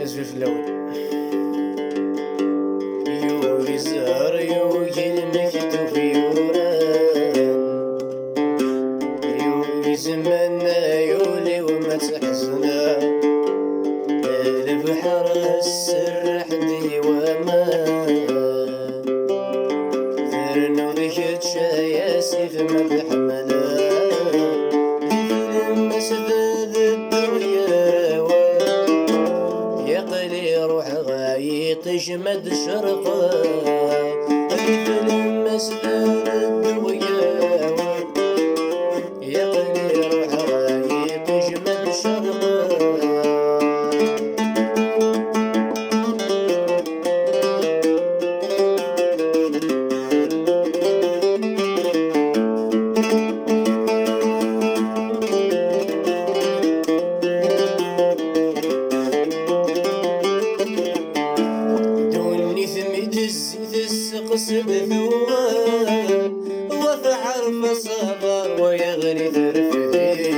أزوي في الأول. يوغي الزهر يوغي المكتوب يوران، يوغي زماننا يولي وما تحزنا، البحر السر حدي ومان، ثرنا وذيك تشايا سيف ما بحملا، لما سداد الدنيا روان، يقلي روح غايط جمد شرقا، لما سداد الدنيا روان، يقلي روح غايط جمد شرقا. قصد ثوان وفي حرف صبر ويغلي ثرفي،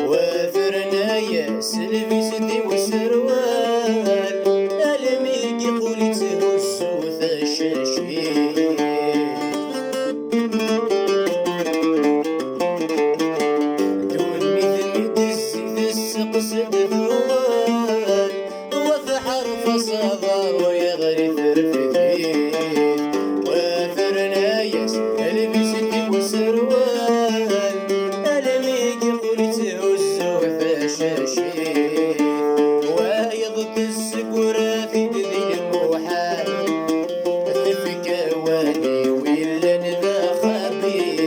وثرنا يا سلبي سدي وسروال، الملك يقول تهز وثشاشي، دون مثل تس قصد ثوان صبر ويغري ثرفثي، وثرنا ياس البسدي وسروال، الميك يقول تهز وثشاشي، ويضد السكورة في ذي الموحال، الثفك واني ويلا ذا خبيث،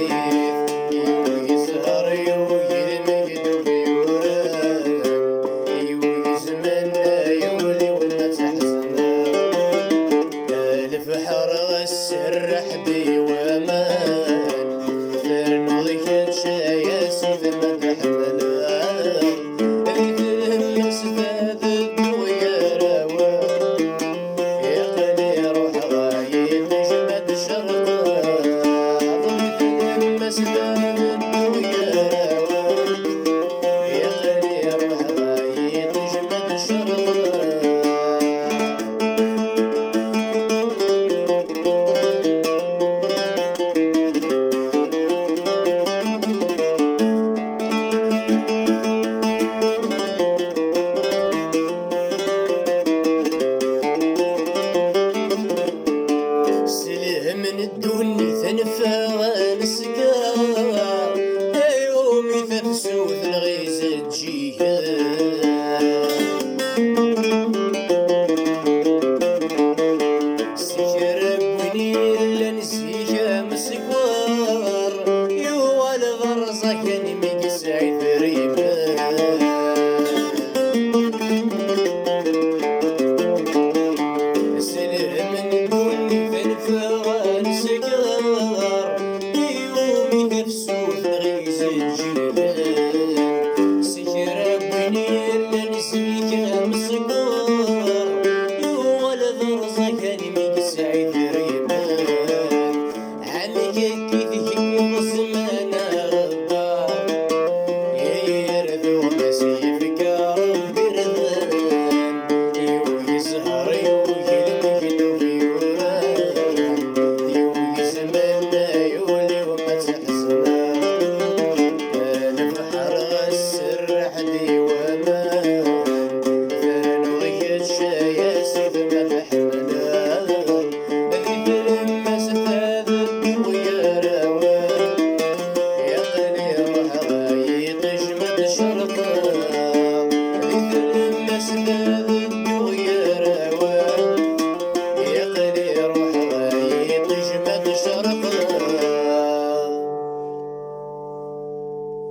يوغي زهر يوغي المكتوب يوران، يوغي زماننا يولي البحر السر حدي ومان، ثرنا ذيك تشايا سيف ما بحملا، لما سداد الدنيا روان، يقلي روح غايط جمد شرقا، لما سداد الدنيا روان، يقلي روح غايط جمد شرقا. من الدني ثنفى ونسقى، يومي تفسوث الغيز تجيها، سكر بنير لنسيها مسكوار، يوال غرزة كان ميقسعي ثريما، يولي وما تحزن.